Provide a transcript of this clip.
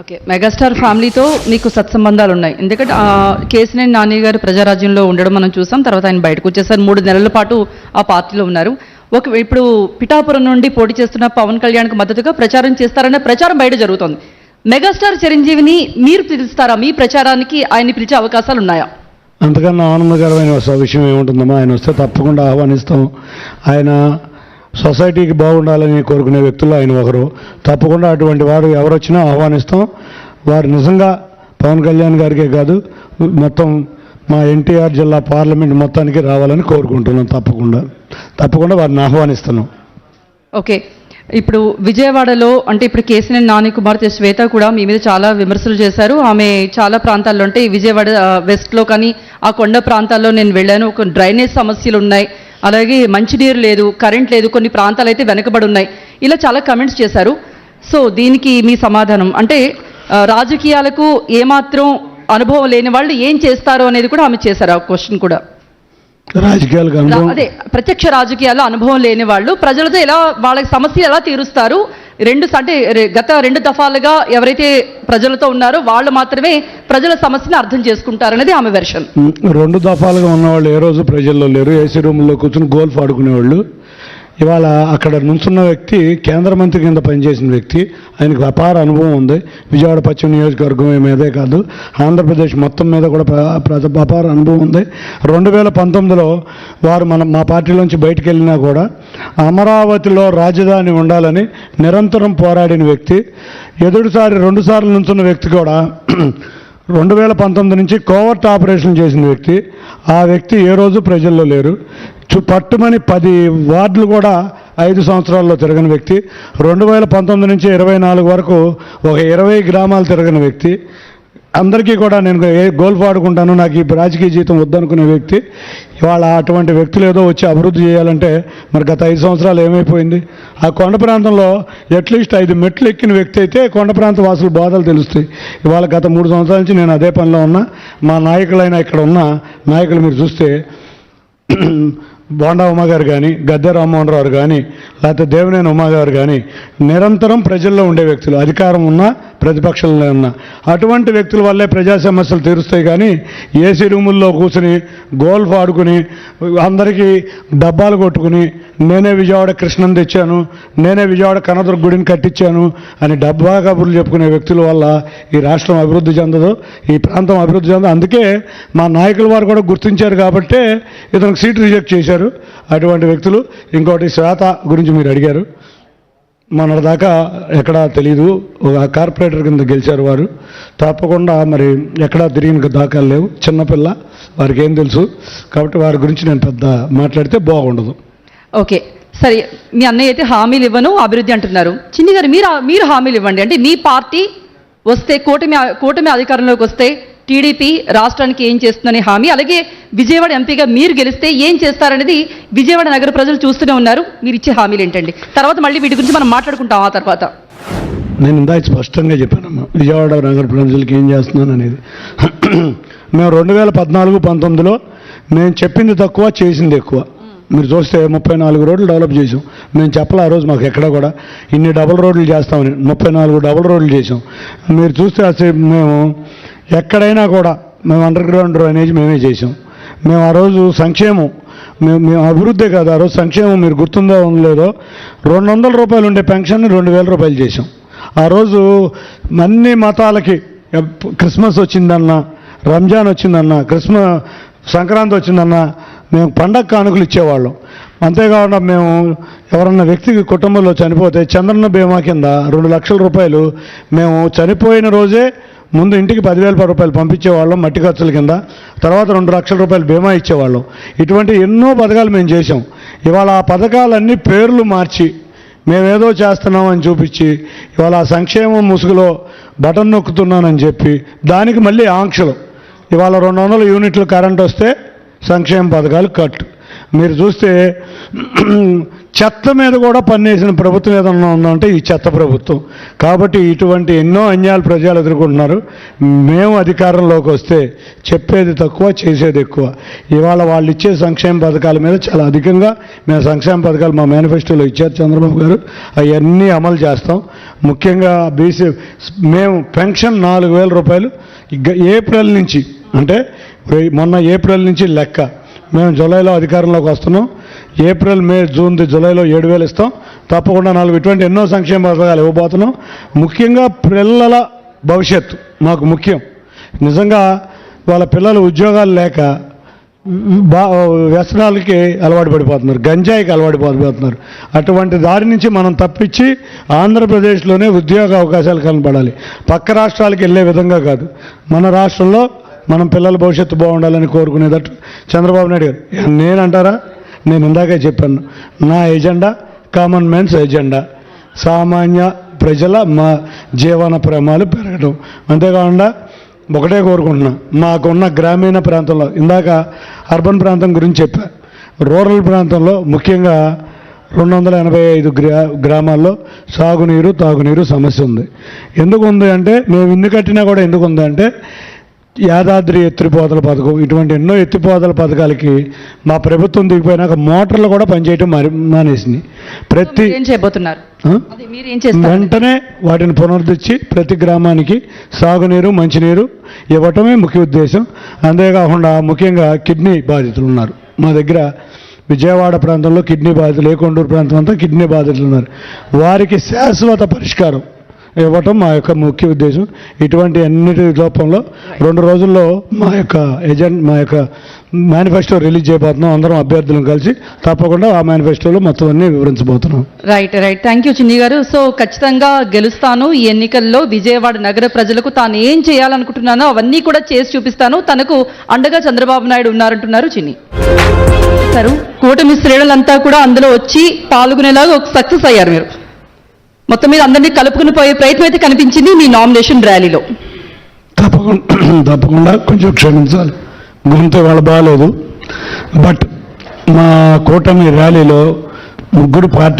Okay, megastar ఫ్యామిలీతో మీకు సత్సంబంధాలు ఉన్నాయి. ఎందుకంటే కేసినేని నాని గారు ప్రజారాజ్యంలో ఉండడం మనం చూసాం. తర్వాత ఆయన బయటకు వచ్చేసారు. 3 నెలల పాటు ఆ పార్టీలో ఉన్నారు. ఇప్పుడు పిఠాపురం నుండి పోటీ చేస్తున్న పవన్ కళ్యాణ్కి మద్దతుగా ప్రచారం చేస్తారనే ప్రచారం బయట జరుగుతోంది. మెగాస్టార్ చిరంజీవిని మీరు పిలుస్తారా? మీ ప్రచారానికి ఆయన్ని పిలిచే అవకాశాలు ఉన్నాయా? అంతకన్నా ఆనందకరమైన విషయం ఏముంటుందమ్మా? ఆయన వస్తే తప్పకుండా ఆహ్వానిస్తాం. ఆయన సొసైటీకి బాగుండాలని కోరుకునే వ్యక్తులు ఆయన ఒకరు. తప్పకుండా అటువంటి వారు ఎవరు వచ్చినా ఆహ్వానిస్తాం. వారు నిజంగా పవన్ కళ్యాణ్ గారికే కాదు, మొత్తం మా ఎన్టీఆర్ జిల్లా పార్లమెంట్ మొత్తానికి రావాలని కోరుకుంటున్నాం. తప్పకుండా వారిని ఆహ్వానిస్తున్నాం. ఓకే, ఇప్పుడు విజయవాడలో అంటే ఇప్పుడు కేసినేని నాని కుమార్తె శ్వేత కూడా మీ మీద చాలా విమర్శలు చేశారు. ఆమె చాలా ప్రాంతాల్లో అంటే విజయవాడ వెస్ట్లో కానీ ఆ కొండ ప్రాంతాల్లో నేను వెళ్ళాను, ఒక డ్రైనేజ్ సమస్యలు ఉన్నాయి, అలాగే మంచినీరు లేదు, కరెంట్ లేదు, కొన్ని ప్రాంతాలు అయితే వెనకబడి ఉన్నాయి, ఇలా చాలా కమెంట్స్ చేశారు. సో దీనికి మీ సమాధానం అంటే రాజకీయాలకు ఏమాత్రం అనుభవం లేని వాళ్ళు ఏం చేస్తారో అనేది కూడా ఆమె చేశారు. ఆ క్వశ్చన్ కూడా అదే, ప్రత్యక్ష రాజకీయాల్లో అనుభవం లేని వాళ్ళు ప్రజలతో ఎలా వాళ్ళ సమస్య ఎలా తీరుస్తారు? గత 2 దఫాలుగా ఎవరైతే ప్రజలతో ఉన్నారో వాళ్ళు మాత్రమే ప్రజల సమస్యను అర్థం చేసుకుంటారనేది ఆమె వెర్షన్. 2 దఫాలుగా ఉన్నవాళ్ళు ఏ రోజు ప్రజల్లో లేరు. ఏసీ రూమ్లో కూర్చొని గోల్ఫ్ ఆడుకునేవాళ్ళు. ఇవాళ అక్కడ నుంచున్న వ్యక్తి కేంద్ర మంత్రి కింద పనిచేసిన వ్యక్తి. ఆయనకు అపార అనుభవం ఉంది. విజయవాడ పశ్చిమ నియోజకవర్గం మీదే కాదు, ఆంధ్రప్రదేశ్ మొత్తం మీద కూడా అపార అనుభవం ఉంది. 2019లో వారు మా పార్టీలోంచి బయటకు వెళ్ళినా కూడా అమరావతిలో రాజధాని ఉండాలని నిరంతరం పోరాడిన వ్యక్తి. ఎదుటిసారి 2 సార్లు నుంచున్న వ్యక్తి కూడా 2019 నుంచి కోవర్ట్ ఆపరేషన్ చేసిన వ్యక్తి. ఆ వ్యక్తి ఏ రోజు ప్రజల్లో లేరు. పట్టుమని 10 వార్డులు కూడా 5 సంవత్సరాల్లో తిరగని వ్యక్తి. 2019 నుంచి 24 వరకు ఒక 20 గ్రామాలు తిరగని వ్యక్తి. అందరికీ కూడా నేను గోల్ఫ్ ఆడుకుంటాను, నాకు ఈ రాజకీయ జీవితం వద్దనుకునే వ్యక్తి. ఇవాళ అటువంటి వ్యక్తులు ఏదో వచ్చి అభివృద్ధి చేయాలంటే మరి గత 5 సంవత్సరాలు ఏమైపోయింది? ఆ కొండ ప్రాంతంలో అట్లీస్ట్ 5 మెట్లు ఎక్కిన వ్యక్తి అయితే కొండ ప్రాంత వాసులు బాధలు తెలుస్తాయి. ఇవాళ గత 3 సంవత్సరాల నుంచి నేను అదే పనిలో ఉన్నా. మా నాయకులైనా ఇక్కడ ఉన్న నాయకులు మీరు చూస్తే బోండా ఉమా గారు కానీ, గద్దె రామ్మోహన్ రావు కానీ, లేకపోతే దేవినేని ఉమా గారు కానీ నిరంతరం ప్రజల్లో ఉండే వ్యక్తులు, అధికారం ఉన్నా ప్రతిపక్షంలో ఉన్నా. అటువంటి వ్యక్తుల వల్లే ప్రజా సమస్యలు తీరుస్తాయి. కానీ ఏసీ రూముల్లో కూర్చుని గోల్ఫ్ ఆడుకుని అందరికీ డబ్బాలు కొట్టుకుని నేనే విజయవాడ కృష్ణను తెచ్చాను, నేనే విజయవాడ కనదుర్గ గుడిని కట్టించాను అని డబ్బా కబుర్లు చెప్పుకునే వ్యక్తుల వల్ల ఈ రాష్ట్రం అభివృద్ధి చెందదు, ఈ ప్రాంతం అభివృద్ధి చెందదు. అందుకే మా నాయకుల వారు కూడా గుర్తించారు కాబట్టే ఇతనికి సీట్ రిజెక్ట్ చేశారు. అటువంటి వ్యక్తులు. ఇంకోటి శ్వేత గురించి మీరు అడిగారు. మొన్నటిదాకా ఎక్కడా తెలీదు, ఒక కార్పొరేటర్ కింద గెలిచారు వారు. తప్పకుండా మరి ఎక్కడా తిరిగిన దాఖలు లేవు. చిన్నపిల్ల, వారికి ఏం తెలుసు. కాబట్టి వారి గురించి నేను పెద్ద మాట్లాడితే బాగుండదు. ఓకే, సరే. మీ అన్నయ్య అయితే హామీలు ఇవ్వను, అభివృద్ధి అంటున్నారు. చిన్ని గారు మీరు హామీలు ఇవ్వండి. అంటే మీ పార్టీ వస్తే కూటమి అధికారంలోకి వస్తే టీడీపీ రాష్ట్రానికి ఏం చేస్తుందనే హామీ, అలాగే విజయవాడ ఎంపీగా మీరు గెలిస్తే ఏం చేస్తారనేది విజయవాడ నగర ప్రజలు చూస్తూనే ఉన్నారు. మీరు ఇచ్చే హామీలు ఏంటండి? తర్వాత మళ్ళీ వీటి గురించి మనం మాట్లాడుకుంటాం. ఆ తర్వాత నేను ఇందాక స్పష్టంగా చెప్పానమ్మా, విజయవాడ నగర ప్రజలకు ఏం చేస్తున్నాను అనేది. మేము 2014-19లో మేము చెప్పింది తక్కువ, చేసింది ఎక్కువ. మీరు చూస్తే 34 రోడ్లు డెవలప్ చేసాం. మేము చెప్పలే ఆ రోజు మాకు ఎక్కడ కూడా ఇన్ని డబుల్ రోడ్లు చేస్తామని. 34 డబుల్ రోడ్లు చేసాం. మీరు చూస్తే అసలు మేము ఎక్కడైనా కూడా మేము అండర్ గ్రౌండ్ డ్రైనేజ్ మేమే చేసాం. మేము ఆ రోజు సంక్షేమం, మేము అభివృద్ధి కాదు, ఆ రోజు సంక్షేమం మీరు గుర్తుందో ఉండలేదో 200 రూపాయలు ఉండే పెన్షన్ని 2000 రూపాయలు చేసాం. ఆ రోజు అన్ని మతాలకి క్రిస్మస్ వచ్చిందన్నా, రంజాన్ వచ్చిందన్నా, సంక్రాంతి వచ్చిందన్నా మేము పండగ కానుకలు ఇచ్చేవాళ్ళం. అంతేకాకుండా మేము ఎవరన్నా వ్యక్తికి కుటుంబంలో చనిపోతే చంద్రన్న బీమా కింద 2 లక్షల రూపాయలు మేము చనిపోయిన రోజే ముందు ఇంటికి 10,000 రూపాయలు పంపించేవాళ్ళం మట్టి ఖర్చుల కింద. తర్వాత 2 లక్షల రూపాయలు బీమా ఇచ్చేవాళ్ళం. ఇటువంటి ఎన్నో పథకాలు మేము చేసాం. ఇవాళ ఆ పథకాలన్నీ పేర్లు మార్చి మేమేదో చేస్తున్నామని చూపించి ఇవాళ ఆ సంక్షేమం ముసుగులో బటన్ నొక్కుతున్నానని చెప్పి దానికి మళ్ళీ ఆంక్షలు. ఇవాళ 200 యూనిట్లు కరెంట్ వస్తే సంక్షేమ పథకాలు కట్, మీరు చూస్తే చెత్త మీద కూడా పన్నేసిన ప్రభుత్వం ఏదన్నా ఉందంటే ఈ చెత్త ప్రభుత్వం. కాబట్టి ఇటువంటి ఎన్నో అన్యాయాలు ప్రజలు ఎదుర్కొంటున్నారు. మేము అధికారంలోకి వస్తే చెప్పేది తక్కువ, చేసేది ఎక్కువ. ఇవాళ వాళ్ళు ఇచ్చే సంక్షేమ పథకాల మీద చాలా అధికంగా మేము సంక్షేమ పథకాలు మా మేనిఫెస్టోలో ఇచ్చారు చంద్రబాబు గారు, అవన్నీ అమలు చేస్తాం. ముఖ్యంగా బీసీ మేము పెన్షన్ 4,000 రూపాయలు ఏప్రిల్ నుంచి, అంటే మొన్న ఏప్రిల్ నుంచి లెక్క, మేము జూలైలో అధికారంలోకి వస్తున్నాం. ఏప్రిల్, మే, జూన్, జూలైలో 7,000 ఇస్తాం. తప్పకుండా 4 ఇటువంటి ఎన్నో సంక్షేమ పథకాలు ఇవ్వబోతున్నాం. ముఖ్యంగా పిల్లల భవిష్యత్తు మాకు ముఖ్యం. నిజంగా వాళ్ళ పిల్లలు ఉద్యోగాలు లేక వ్యసనాలకి అలవాటు పడిపోతున్నారు, గంజాయికి అలవాటు పడిపోతున్నారు. అటువంటి దారి నుంచి మనం తప్పించి ఆంధ్రప్రదేశ్లోనే ఉద్యోగ అవకాశాలు కనపడాలి, పక్క రాష్ట్రాలకు వెళ్ళే విధంగా కాదు. మన రాష్ట్రంలో మనం పిల్లల భవిష్యత్తు బాగుండాలని కోరుకునేటట్టు చంద్రబాబు నాయుడు గారు. నేనంటారా, నేను ఇందాకే చెప్పాను, నా ఎజెండా కామన్ మ్యాన్స్ ఎజెండా, సామాన్య ప్రజల మా జీవన ప్రమాణాలు పెరగడం. అంతేకాకుండా ఒకటే కోరుకుంటున్నా, మాకున్న గ్రామీణ ప్రాంతంలో, ఇందాక అర్బన్ ప్రాంతం గురించి చెప్పా, రూరల్ ప్రాంతంలో ముఖ్యంగా 285 గ్రామాల్లో సాగునీరు, తాగునీరు సమస్య ఉంది. ఎందుకు ఉంది అంటే, మేము ఇన్ని కట్టినా కూడా ఎందుకు ఉంది అంటే, యాదాద్రి ఎత్తిపోతల పథకం, ఇటువంటి ఎన్నో ఎత్తిపోతల పథకాలకి మా ప్రభుత్వం దిగిపోయినాక మోటార్లు కూడా పనిచేయటం మానేసింది. ఏం చేయబోతున్నారు? అది మీరు ఏం చేస్తారు? వెంటనే వాటిని పునరుద్ధరించి ప్రతి గ్రామానికి సాగునీరు, మంచినీరు ఇవ్వటమే ముఖ్య ఉద్దేశం. అంతేకాకుండా ముఖ్యంగా కిడ్నీ బాధితులు ఉన్నారు మా దగ్గర. విజయవాడ ప్రాంతంలో కిడ్నీ బాధితులు, ఏకొండూరు ప్రాంతం అంతా కిడ్నీ బాధితులు ఉన్నారు. వారికి శాశ్వత పరిష్కారం ఇవ్వటం మా యొక్క ముఖ్య ఉద్దేశం. ఇటువంటి అన్నిటి రూపంలో 2 రోజుల్లో మా యొక్క మేనిఫెస్టో రిలీజ్ చేయబోతున్నాం. అందరం అభ్యర్థులను కలిసి తప్పకుండా ఆ మేనిఫెస్టోలో మొత్తం అన్ని వివరించబోతున్నాం. రైట్. థ్యాంక్ యూ చిన్ని గారు. సో ఖచ్చితంగా గెలుస్తాను ఈ ఎన్నికల్లో. విజయవాడ నగర ప్రజలకు తాను ఏం చేయాలనుకుంటున్నానో అవన్నీ కూడా చేసి చూపిస్తాను. తనకు అండగా చంద్రబాబు నాయుడు ఉన్నారంటున్నారు చిన్ని. కూటమి శ్రేణులంతా కూడా అందులో వచ్చి పాల్గొనేలాగా సక్సెస్ అయ్యారు మీరు. మొత్తం మీద అందరినీ కలుపుకుని పోయే ప్రయత్నం అయితే కనిపించింది మీ నామినేషన్ ర్యాలీలో. తప్పకుండా కొంచెం క్షమించాలి, గొంతు వాళ్ళ బాగాలేదు. బట్ మా కూటమి ర్యాలీలో 3 పార్టీ